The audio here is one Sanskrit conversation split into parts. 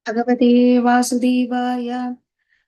भगवते वासुदेवाय।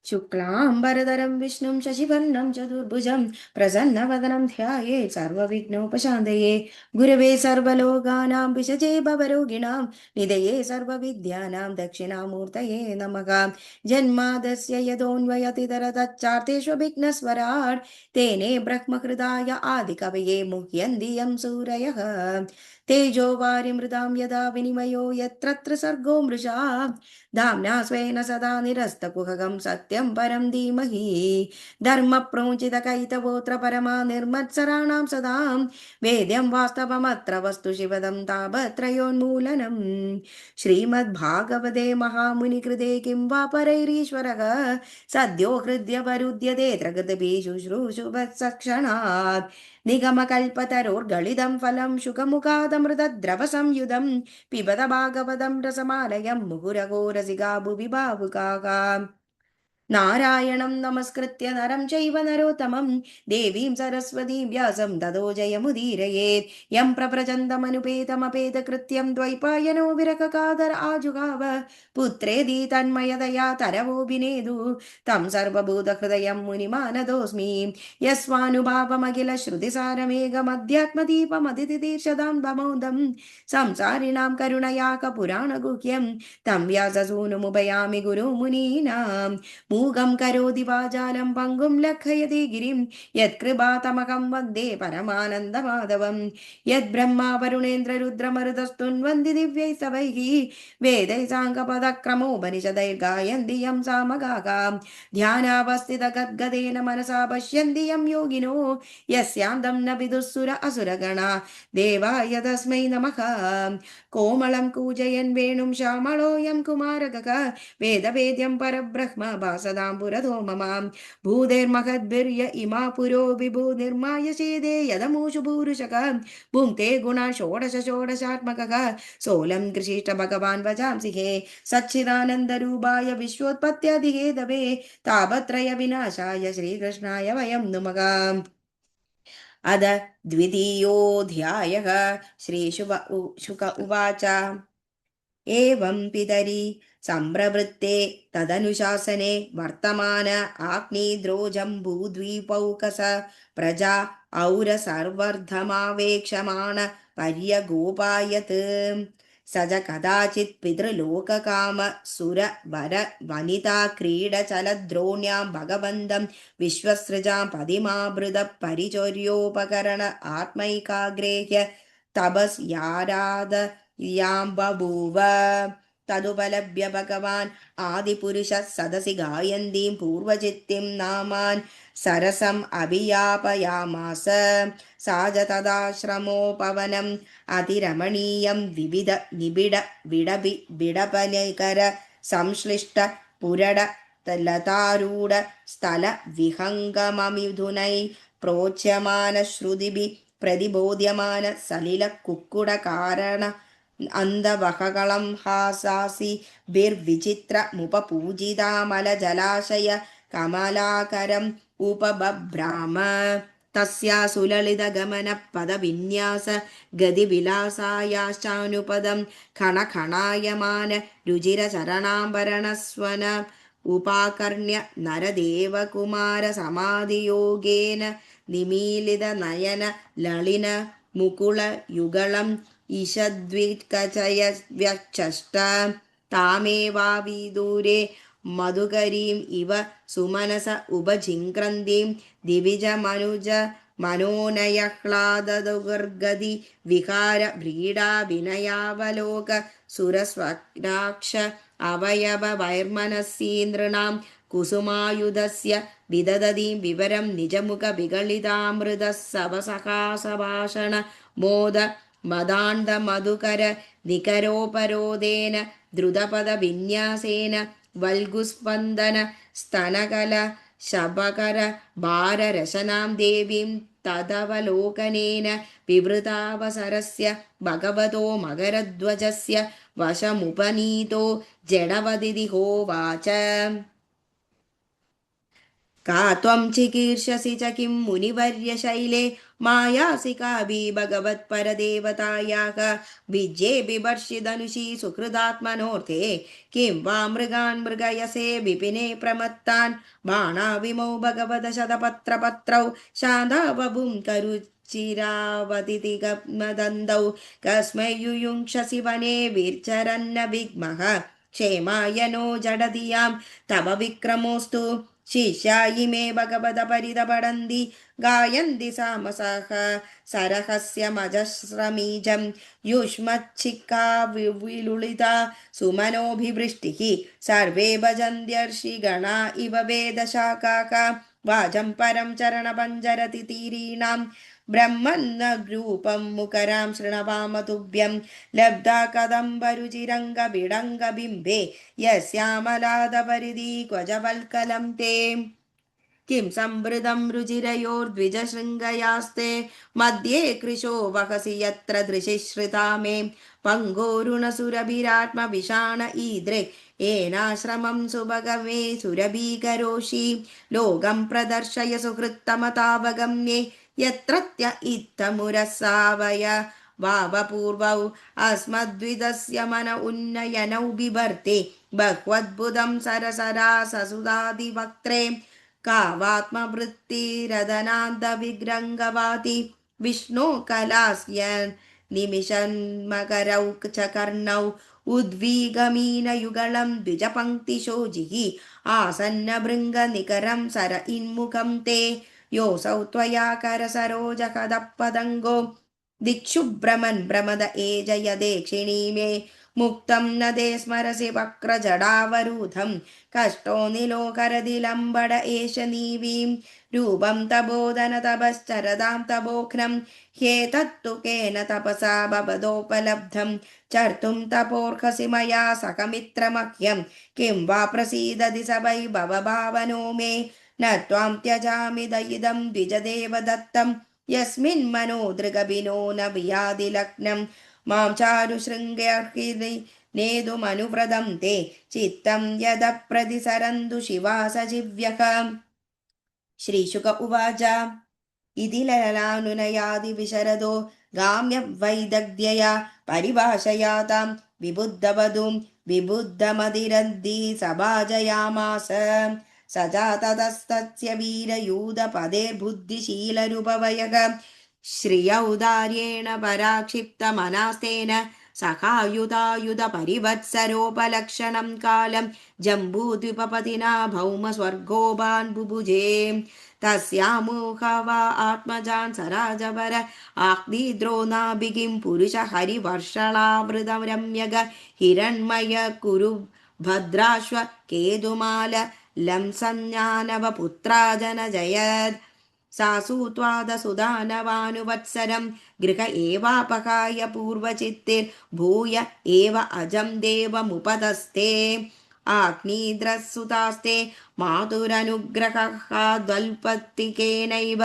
शुक्लाम्बरधरं विष्णुं शशिवर्णं चतुर्भुजं प्रसन्नवदनं ध्यायेत् सर्वविघ्नोपशान्तये। गुरवे सर्वलोकानां विषजे भवरोगिणां निधये सर्वविद्यानां दक्षिणामूर्तये नमः। जन्मादस्य यतोऽन्वयतितरतच्चार्तेष्वभिघ्नस्वराट् तेने ब्रह्महृदाय आदिकवये मुह्यन्ति यं सूरयः। तेजो वारिमृदां यदा विनिमयो यत्र सर्गो मृषा धाम्ना स्वेन सदा निरस्तकुहकं सत्यं परं धीमहि। धर्मप्रोञ्चितकैतवोऽत्र परमा निर्मत्सराणां सदां वेद्यं वास्तवमत्र वस्तु शिवदं तापत्रयोन्मूलनम्। श्रीमद्भागवते महामुनिकृते किं वा परैरीश्वरः सद्यो हृद्यवरुध्यते त्रिकृतिभिः शुश्रूषुवत्सक्षणात्। निगमकल्पतरोर्गलितं फलं शुकमुखादमृतद्रवसंयुधं पिबत भागवतं रसमालयं मुहुरगो रसिका भुवि भावुकाः। नारायणं नमस्कृत्य नरं चैव नरोत्तमं देवीं सरस्वतीं व्यासं ततो जयमुदीरयेत्। यं प्रव्रजन्तमनुपेतमपेतकृत्यं द्वैपायनो विरहकातर आजुगाव पुत्रेति तन्मयतया तरवोऽभिनेदु तं सर्वभूतहृदयं मुनिमानतोऽस्मि। यस्वानुभावमखिलश्रुतिसारमेघमध्यात्मदीपमदितितीर्षदां भमोदं संसारिणां करुणयाकपुराणगुह्यं तं व्याससूनुमुपयामि गुरुमुनीनां। मूगं करोति वाचालं पङ्गुं लङ्घयति गिरिं यत्कृपातमहं वन्दे परमानन्दमाधवं। यद्ब्रह्मा वरुणेन्द्ररुद्रमरुतस्तुन्वन्ति दिव्यैस्तवैः वेदैः साङ्गपदक्रमोपनिषदैर्गायन्ति यं सामगाः। ध्यानावस्थितगद्गदेन मनसा पश्यन्ति यं योगिनो यस्यान्तं न विदुःसुर असुरगणा देवाय तस्मै नमः। कोमलं कूजयन् वेणुं श्यामलोऽयं कुमारकः वेदवेद्यं परब्रह्म भासदां पुरतो मम। भूतेर्महद्भिर्य इमा पुरो विभूतिर्माय चेदे यदमूषु भूरुषक भुङ्क्ते गुणा षोडश षोडशात्मकः सोऽलं कृषिष्ट भगवान् वचांसि हे सच्चिदानन्दरूपाय विश्वोत्पत्त्यादिहेतवे तापत्रय विनाशाय श्रीकृष्णाय वयं नुमः। अद द्वितीयोऽध्यायः। श्रीशुक उवाच एवं पितरि सम्प्रवृत्ते तदनुशासने वर्तमान आग्नेद्रोजम्बूद्वीपौकस प्रजा औरसर्वर्धमावेक्षमाण पर्यगोपायत्। स च कदाचित् पितृलोककाम सुरवर वनिता क्रीडचलद्रोण्यां भगवन्तं विश्वसृजां पदिमाभृत परिचर्योपकरण आत्मैकाग्रेह्य तपस्याराध यां बभूव। तदुपलभ्य भगवान् आदिपुरुषः सदसि गायन्तीं पूर्वचित्तिं नामान् सरसम् अभियापयामास। सा च तदाश्रमोपवनम् अतिरमणीयं विविध निबिड विडपि बिडपनिकर संश्लिष्ट पुरड लतारूढ स्थल विहङ्गममिथुनै प्रोच्यमानश्रुतिभिः प्रतिबोध्यमान सलिल कुक्कुटकारण अन्धवहकलं हासासि बिर्विचित्रमुपपूजितामलजलाशय कमलाकरम् उपबभ्राम। तस्या सुललितगमन पदविन्यास गतिविलासायाश्चानुपदं खणखणायमान रुचिरचरणाम्बरणस्वन उपाकर्ण्य नरदेवकुमार समाधियोगेन निमीलितनयन ललिन मुकुल युगलं ईषद्विकचयव्यचष्ट। तामेवाविदूरे मधुकरीम् इव सुमनस उपजिङ्क्रन्तीं दिविजमनुज मनोनयह्लाददुर्गति विहार व्रीडाभिनयावलोक सुरस्वराक्ष अवयव वैर्मनसीन्द्रणां कुसुमायुधस्य विदधतीं विवरं निजमुख विगलितामृतः सवसहासभाषण मोद मदान्ध मधुकर निकरोपरोधेन द्रुतपदविन्यासेन वल्गुस्पन्दन स्तनकल शबकर भाररशनां देवीं तदवलोकनेन विवृतावसरस्य भगवतो मकरध्वजस्य वशमुपनीतो जडवदिति होवाच। का त्वं चिकीर्षसि च किं मुनिवर्यशैले मायासिकाभि भगवत्परदेवतायाः विज्ये बिभर्षिधनुषि सुहृदात्मनोऽर्थे किं वा मृगान् मृगयसे विपिने प्रमत्तान् बाणाविमौ भगवदशतपत्रपत्रौ शान्ता बभुं करुचिरावतिथिगमदन्दौ कस्मै युयुङ्क्षसि वने विर्चरन्न विग्मः क्षेमाय नो जडधियां तव विक्रमोऽस्तु शिष्या इमे भगवदपरिदपडन्ति गायन्ति सामसः सरहस्यमजस्रमीजं युष्मच्छिक्का विलुलिता सुमनोभिवृष्टिः सर्वे भजन्त्यर्षिगणा इव वेदशाखाः वाजं परं चरणपञ्जरतितीरीणां ब्रह्मन्नग्रूपं मुकरां शृणवाम तुभ्यं लब्धा कदम्बरुचिरङ्गविडङ्गबिम्बे यस्यामलादपरिधि क्वजवल्कलं ते किं संवृतं रुचिरयोर्द्विजशृङ्गयास्ते मध्ये कृशो वहसि यत्र दृशिश्रिता मे पङ्गोरुणसुरभिरात्मविषाण ईदृक् येनाश्रमं सुभगवे सुरभीकरोषि लोकं प्रदर्शय सुहृत्तमतावगम्ये यत्रत्य इत्थमुरसावय वावपूर्वौ अस्मद्विदस्य मन उन्नयनौ बिभर्ते बह्वद्भुतं सरसरा ससुधादिवक्त्रे कावात्मवृत्तिरदनान्तविग्रङ्गवाति विष्णो कलास्य निमिषन्मकरौ च कर्णौ उद्वीगमीनयुगलं द्विजपङ्क्तिशोजिः आसन्नभृङ्गनिकरं सर इन्मुखं ते योऽसौ त्वया करसरोजकदपदङ्गो दिक्षु भ्रमन् भ्रमद एजयदेक्षिणी मे मुक्तं न ते स्मरसि वक्रजडावरूधं कष्टो निलोकरदिलम्बड एष नीवीं रूपं तबोधन तपश्चरदां तपोघ्नं ह्येतत्तु केन तपसा भवदोपलब्धं चर्तुं तपोर्हसि मया सकमित्रमह्यं किं वा प्रसीदति स वै भवभावनो मे न त्वां त्यजामि दयिदं द्विजदेव दत्तं यस्मिन् मनो दृगभिनो न वियादिलग्नं मां चारुशृङ्गर्हिणि नेतुमनुव्रतं ते चित्तं यदप्रतिसरन्तु शिवा सजीव्यः श्रीशुक उवाच इति ललानुनयादिविशरदो गाम्यवैदग्ध्यया परिभाषयातां विबुद्धवधूं विबुद्धमतिरद्धि सभाजयामास स जाततस्तस्य वीरयूधपदे बुद्धिशीलरूपवयः श्रियौदार्येण पराक्षिप्तमनास्तेन सखायुधायुधपरिवत्सरोपलक्षणं कालं जम्बूद्वीपपतिना भौमस्वर्गोभान् बुभुजे तस्यामोहा वा आत्मजान् सराजवर आग्निद्रोणाभिगिं पुरुष हरिवर्षणावृतं रम्यग हिरण्मय कुरु भद्राश्व केतुमाल लं संज्ञानवपुत्रा जनजयत् सासुत्वादसुदानवानुवत्सरं गृह एवापकाय पूर्वचित्तिर्भूय एव अजं देवमुपतस्ते आग्निद्रसुतास्ते मातुरनुग्रहाद्वल्पत्तिकेनैव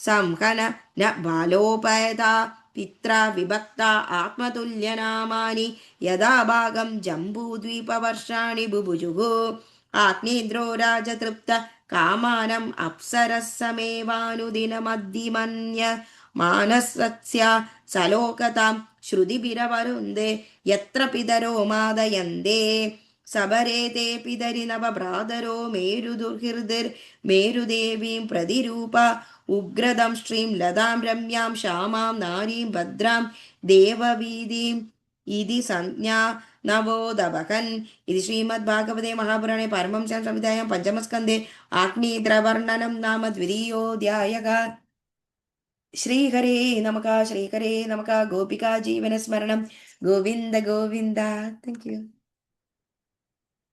संहन न बालोपयता पित्रा विभक्ता आत्मतुल्यनामानि यदा भागं जम्बूद्वीपवर्षाणि बुभुजुः आग्निद्रो राजतृप्त कामानम् अप्सरः समेवानुदिनमद्दिमन्य मानसत्स्या सलोकतां श्रुतिभिरवरुन्दे यत्र पितरो मादयन्ते सबरे ते पितरि नवभ्रातरो मेरुदेवीं प्रतिरूपा उग्रदं श्रीं लतां रम्यां श्यामां नारीं भद्रां देववीदीम् इति संज्ञा नवोदभकन् इति श्रीमद्भागवते महापुराणे पारमहंस्यां संहितायां पञ्चमस्कन्धे आग्नेयवर्णनं नाम द्वितीयोऽध्यायः श्रीहरे नमः गोपिका जीवनस्मरणं गोविन्द गोविन्द थैंक यू।